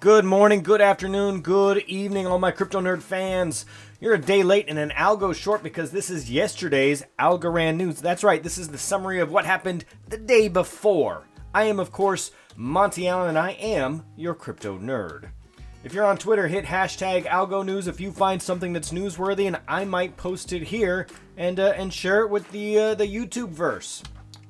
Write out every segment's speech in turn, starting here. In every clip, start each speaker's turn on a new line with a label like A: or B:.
A: Good morning, good afternoon, good evening, all my crypto nerd fans. You're a day late and an algo short because this is yesterday's Algorand news. That's right, this is the summary of what happened the day before. I am, of course, Monty Allen, and I am your crypto nerd. If you're on Twitter, hit hashtag algonews if you find something that's newsworthy, and I might post it here and share it with the YouTube verse.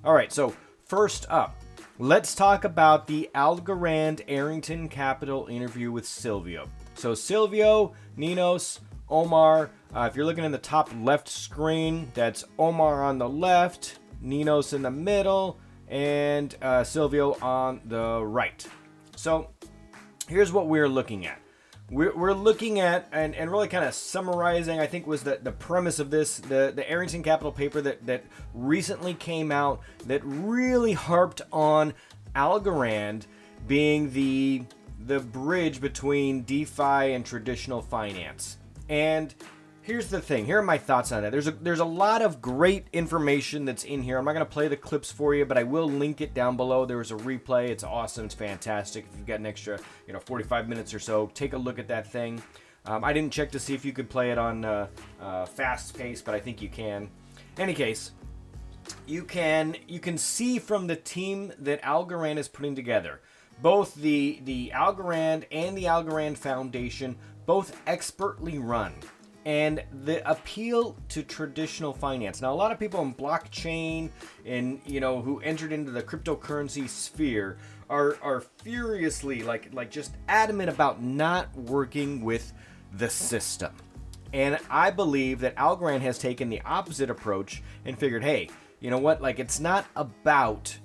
A: All right, so first up, let's talk about the Algorand Arrington Capital interview with Silvio. So Silvio, Ninos, Omar, if you're looking in the top left screen, that's Omar on the left, Ninos in the middle, and Silvio on the right. So here's what we're looking at. We're looking at, and really kind of summarizing, I think was the premise of this, the Arrington Capital paper that recently came out that really harped on Algorand being the bridge between DeFi and traditional finance. And here's the thing. Here are my thoughts on that. There's a lot of great information that's in here. I'm not going to play the clips for you, but I will link it down below. There was a replay. It's awesome. It's fantastic. If you've got an extra, 45 minutes or so, take a look at that thing. I didn't check to see if you could play it on fast pace, but I think you can. In any case, you can see from the team that Algorand is putting together, both the Algorand and the Algorand Foundation, both expertly run. And the appeal to traditional finance. Now, a lot of people in blockchain and, who entered into the cryptocurrency sphere are furiously, like just adamant about not working with the system. And I believe that Algorand has taken the opposite approach and figured, hey, you know what? It's not about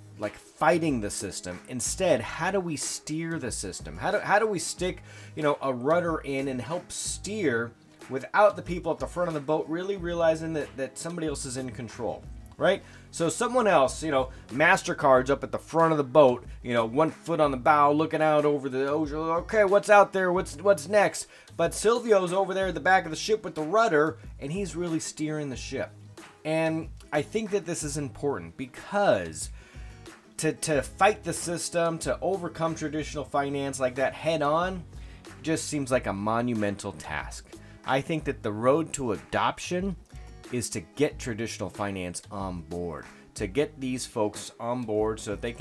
A: fighting the system. Instead, how do we steer the system? How do we stick, a rudder in and help steer without the people at the front of the boat really realizing that somebody else is in control, right? So someone else, MasterCard's up at the front of the boat, 1 foot on the bow, looking out over the ocean. Okay, what's out there? What's next? But Silvio's over there at the back of the ship with the rudder, and he's really steering the ship. And I think that this is important because to fight the system, to overcome traditional finance like that head on, just seems like a monumental task. I think that the road to adoption is to get traditional finance on board, to get these folks on board so that they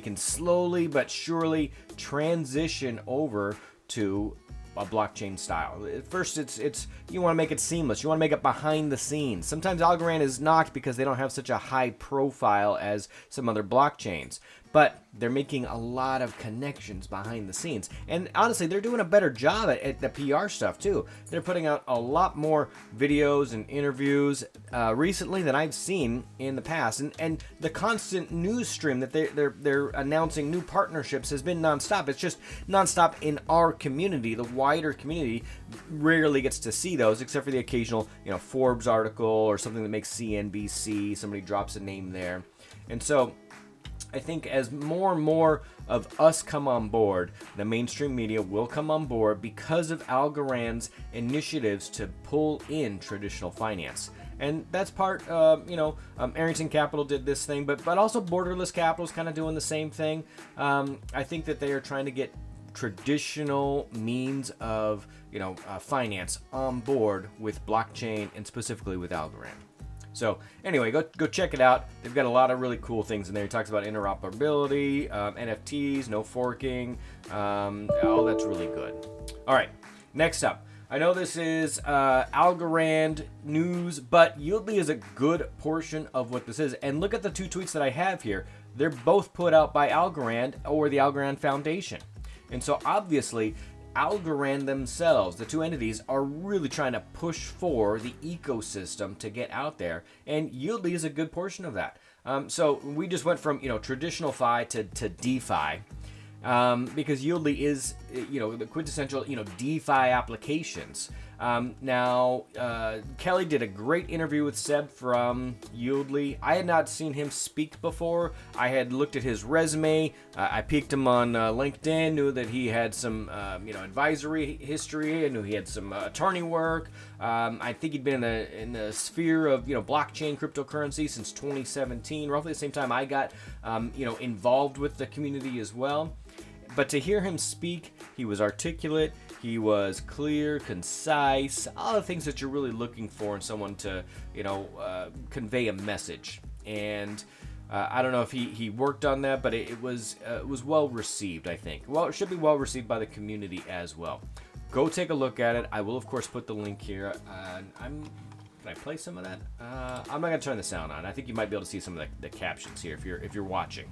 A: can slowly but surely transition over to a blockchain style. At first, it's you want to make it seamless. You want to make it behind the scenes. Sometimes Algorand is knocked because they don't have such a high profile as some other blockchains. But they're making a lot of connections behind the scenes. And honestly, they're doing a better job at the PR stuff too. They're putting out a lot more videos and interviews recently than I've seen in the past. And the constant news stream that they're announcing new partnerships has been nonstop. It's just nonstop in our community. The wider community rarely gets to see those, except for the occasional, Forbes article or something that makes CNBC. Somebody drops a name there. And so I think as more and more of us come on board, the mainstream media will come on board because of Algorand's initiatives to pull in traditional finance. And that's part, Arrington Capital did this thing, but also Borderless Capital is kind of doing the same thing. I think that they are trying to get traditional means of, finance on board with blockchain and specifically with Algorand. So anyway, go check it out. They've got a lot of really cool things in there. He talks about interoperability, NFTs, no forking. All that's really good. All right, next up. I know this is Algorand news, but Yieldly is a good portion of what this is. And look at the two tweets that I have here. They're both put out by Algorand or the Algorand Foundation. And so obviously, Algorand themselves, the two entities, are really trying to push for the ecosystem to get out there, and Yieldly is a good portion of that. So we just went from traditional Fi to DeFi, because Yieldly is the quintessential DeFi applications. Now, Kelly did a great interview with Seb from Yieldly. I had not seen him speak before. I had looked at his resume. I peeked him on LinkedIn, knew that he had some, advisory history. I knew he had some attorney work. I think he'd been in the sphere of, blockchain cryptocurrency since 2017, roughly the same time I got, involved with the community as well. But to hear him speak, he was articulate, he was clear, concise, all the things that you're really looking for in someone to, convey a message. And I don't know if he worked on that, but it was well received, I think. Well, it should be well received by the community as well. Go take a look at it. I will, of course, put the link here. Can I play some of that? I'm not gonna turn the sound on. I think you might be able to see some of the captions here if you're watching.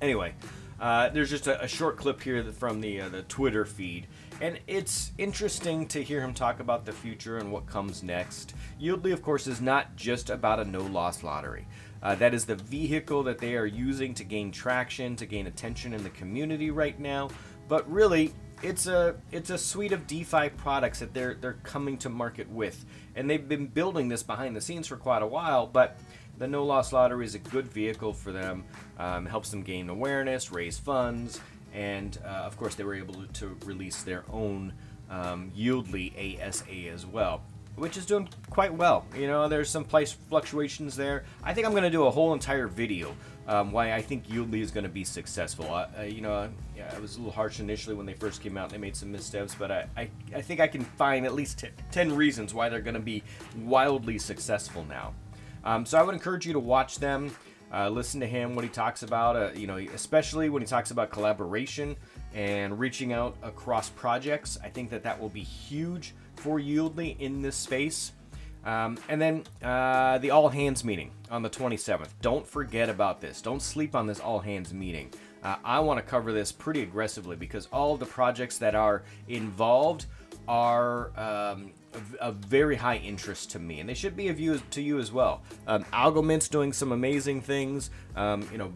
A: Anyway, there's just a short clip here from the Twitter feed, and it's interesting to hear him talk about the future and what comes next. Yieldly, of course, is not just about a no-loss lottery. That is the vehicle that they are using to gain traction, to gain attention in the community right now. But really, it's a suite of DeFi products that they're coming to market with, and they've been building this behind the scenes for quite a while. But the No Loss Lottery is a good vehicle for them. Helps them gain awareness, raise funds, and of course they were able to release their own Yieldly ASA as well, which is doing quite well. There's some price fluctuations there. I think I'm going to do a whole entire video why I think Yieldly is going to be successful. I was a little harsh initially when they first came out and they made some missteps, but I think I can find at least 10 reasons why they're going to be wildly successful now. So I would encourage you to watch them, listen to him, what he talks about, especially when he talks about collaboration and reaching out across projects. I think that will be huge for Yieldly in this space. And then the all hands meeting on the 27th. Don't forget about this. Don't sleep on this all hands meeting. I want to cover this pretty aggressively because all of the projects that are involved are of very high interest to me, and they should be of use to you as well. Algomint's doing some amazing things,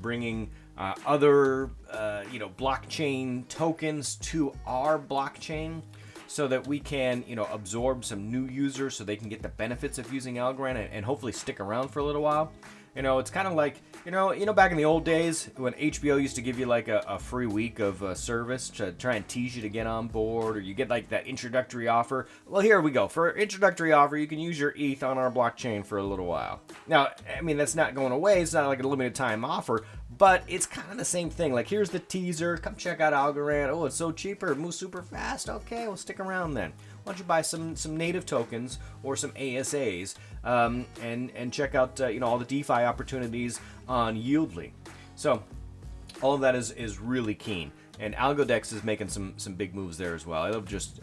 A: bringing other blockchain tokens to our blockchain, so that we can, absorb some new users so they can get the benefits of using Algorand and hopefully stick around for a little while. It's kind of like, back in the old days when HBO used to give you like a free week of service to try and tease you to get on board, or you get like that introductory offer. Well, here we go. For introductory offer, you can use your ETH on our blockchain for a little while. Now, that's not going away. It's not like a limited time offer, but it's kind of the same thing. Like, here's the teaser. Come check out Algorand. Oh, it's so cheaper. It moves super fast. Okay, we'll stick around then. Why don't you buy some native tokens or some ASAs and check out all the DeFi opportunities on Yieldly. So all of that is really keen, and AlgoDex is making some big moves there as well. I love just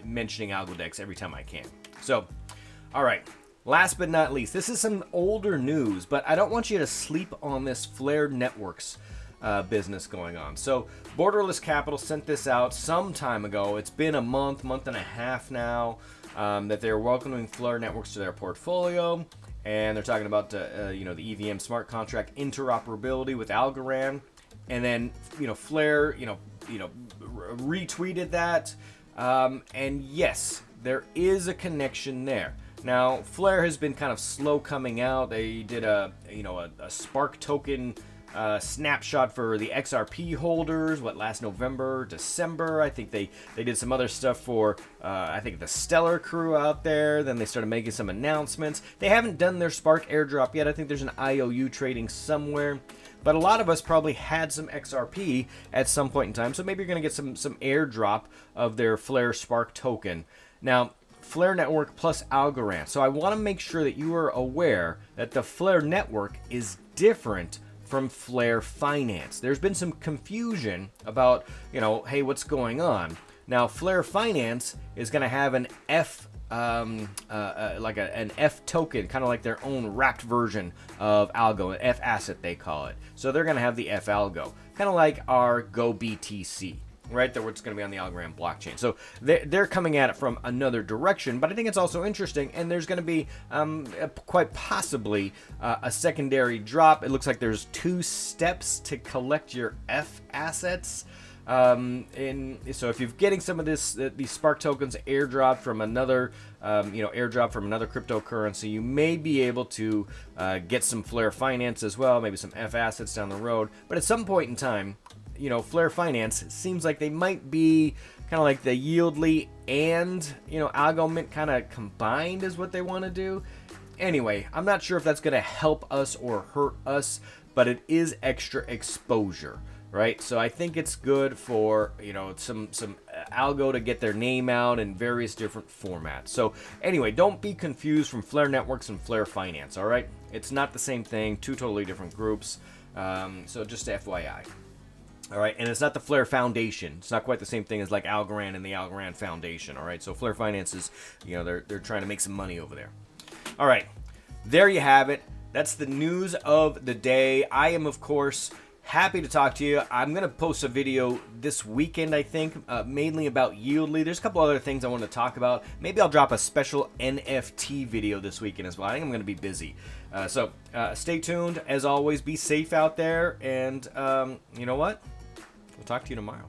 A: mentioning AlgoDex every time I can. So, all right. Last but not least, this is some older news, but I don't want you to sleep on this Flare Networks business going on. So Borderless Capital sent this out some time ago. It's been a month and a half now that they're welcoming Flare Networks to their portfolio, and they're talking about the EVM smart contract interoperability with Algorand. And then Flare retweeted that, and yes, there is a connection there. Now, Flare has been kind of slow coming out. They did a Spark token snapshot for the XRP holders, last November, December. I think they did some other stuff for, I think, the Stellar crew out there. Then they started making some announcements. They haven't done their Spark airdrop yet. I think there's an IOU trading somewhere. But a lot of us probably had some XRP at some point in time, so maybe you're going to get some airdrop of their Flare Spark token. Now, Flare Network plus Algorand. So I want to make sure that you are aware that the Flare Network is different from Flare Finance. There's been some confusion about, hey, what's going on? Now, Flare Finance is going to have an F, an F token, kind of like their own wrapped version of Algo, an F asset they call it. So they're going to have the F Algo, kind of like our Go BTC. Right, that it's going to be on the Algorand blockchain. So they're coming at it from another direction, but I think it's also interesting, and there's going to be quite possibly a secondary drop. It looks like there's 2 steps to collect your F assets. And so if you're getting some of these Spark tokens airdropped from another, airdrop from another cryptocurrency, you may be able to get some Flare Finance as well, maybe some F assets down the road. But at some point in time, Flare Finance seems like they might be kind of like the Yieldly and, Algomint kind of combined is what they want to do. Anyway, I'm not sure if that's going to help us or hurt us, but it is extra exposure. right? So I think it's good for, some algo to get their name out in various different formats. So anyway, don't be confused from Flare Networks and Flare Finance, all right? It's not the same thing, two totally different groups. So just FYI. All right, and it's not the Flare Foundation. It's not quite the same thing as like Algorand and the Algorand Foundation. All right, so Flare Finance is, they're trying to make some money over there. All right, there you have it. That's the news of the day. I am, of course, happy to talk to you. I'm going to post a video this weekend, I think, mainly about Yieldly. There's a couple other things I want to talk about. Maybe I'll drop a special NFT video this weekend as well. I think I'm going to be busy. So stay tuned. As always, be safe out there. And you know what? We'll talk to you tomorrow.